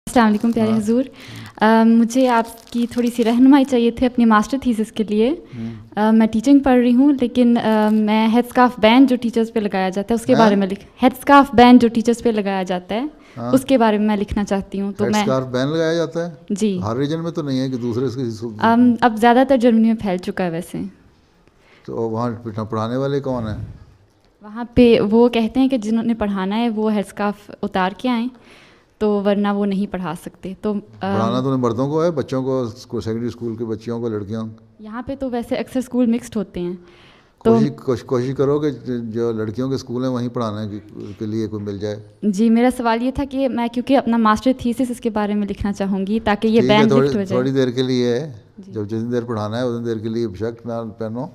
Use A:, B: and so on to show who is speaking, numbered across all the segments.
A: السلام علیکم پیارے حضور. مجھے آپ کی تھوڑی سی رہنمائی چاہیے تھی اپنی ماسٹر تھیسس کے لیے. میں ٹیچنگ پڑھ رہی ہوں، لیکن میں ہیڈ اسکارف بینڈ جو ٹیچرز پہ لگایا جاتا ہے اس کے بارے میں ہیڈ اسکارف بینڈ جو ٹیچرز پہ لگایا جاتا ہے اس کے بارے میں لکھنا چاہتی ہوں. تو
B: ہیڈ
A: میں
B: اسکارف بین لگایا جاتا ہے
A: جی
B: ہر ریجن میں تو نہیں ہے کہ دوسرے
A: اب زیادہ تر جرمنی میں پھیل چکا ہے ویسے.
B: تو وہاں پڑھانے والے کون ہیں؟
A: وہاں پہ وہ کہتے ہیں کہ جنہوں نے پڑھانا ہے وہ ہیڈ اسکارف اتار کے آئیں، تو ورنہ وہ نہیں پڑھا سکتے. تو
B: پڑھانا تو مردوں کو ہے، بچوں کو سیکنڈری اسکول کے بچیوں کو، لڑکیوں؟
A: یہاں پہ تو ویسے اکثر اسکول مکسڈ ہوتے ہیں. تو
B: کوشش کرو کہ جو لڑکیوں کے اسکول ہیں وہیں پڑھانے کے لیے کوئی مل جائے.
A: جی میرا سوال یہ تھا کہ میں کیونکہ اپنا ماسٹر تھیسس اس کے بارے میں لکھنا چاہوں گی تاکہ یہ بین لفٹ ہو جائے.
B: تھوڑی دیر کے لیے ہے، جب جتنی دیر پڑھانا ہے اتنی دیر کے لیے شرٹ نہ پہنو،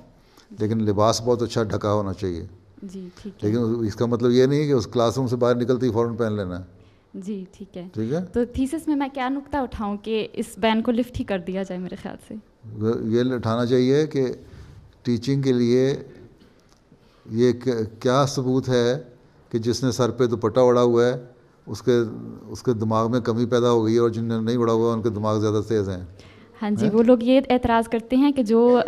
B: لیکن لباس بہت اچھا ڈھکا ہونا چاہیے.
A: جی ٹھیک ہے.
B: لیکن اس کا مطلب یہ نہیں ہے کہ اس کلاس روم سے باہر نکلتے ہی فوراً پہن لینا ہے.
A: جی ٹھیک ہے.
B: ٹھیک ہے.
A: تو تھیسس میں کیا نقطہ اٹھاؤں کہ اس بین کو لفٹ ہی کر دیا جائے؟ میرے خیال سے
B: یہ اٹھانا چاہیے کہ ٹیچنگ کے لیے یہ کیا ثبوت ہے کہ جس نے سر پہ دوپٹہ اڑا ہوا ہے اس کے دماغ میں کمی پیدا ہو گئی ہے، اور جن نے نہیں اڑا ہوا ان کے دماغ زیادہ تیز ہیں.
A: ہاں جی، وہ لوگ یہ اعتراض کرتے ہیں کہ جو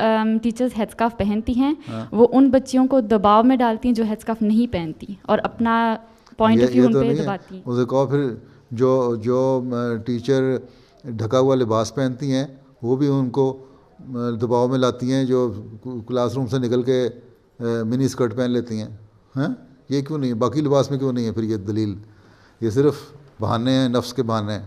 A: ٹیچرز ہیڈ اسکارف پہنتی ہیں وہ ان بچیوں کو دباؤ میں ڈالتی ہیں جو ہیڈ اسکارف نہیں پہنتی، اور اپنا پوائنٹ آف ویو ان پہ دباتی ہیں.
B: اسے کہو پھر جو ٹیچر ڈھکا ہوا لباس پہنتی ہیں وہ بھی ان کو دباؤ میں لاتی ہیں، جو کلاس روم سے نکل کے منی اسکرٹ پہن لیتی ہیں. یہ کیوں نہیں؟ باقی لباس میں کیوں نہیں ہے پھر یہ دلیل؟ یہ صرف بہانے ہیں، نفس کے بہانے ہیں.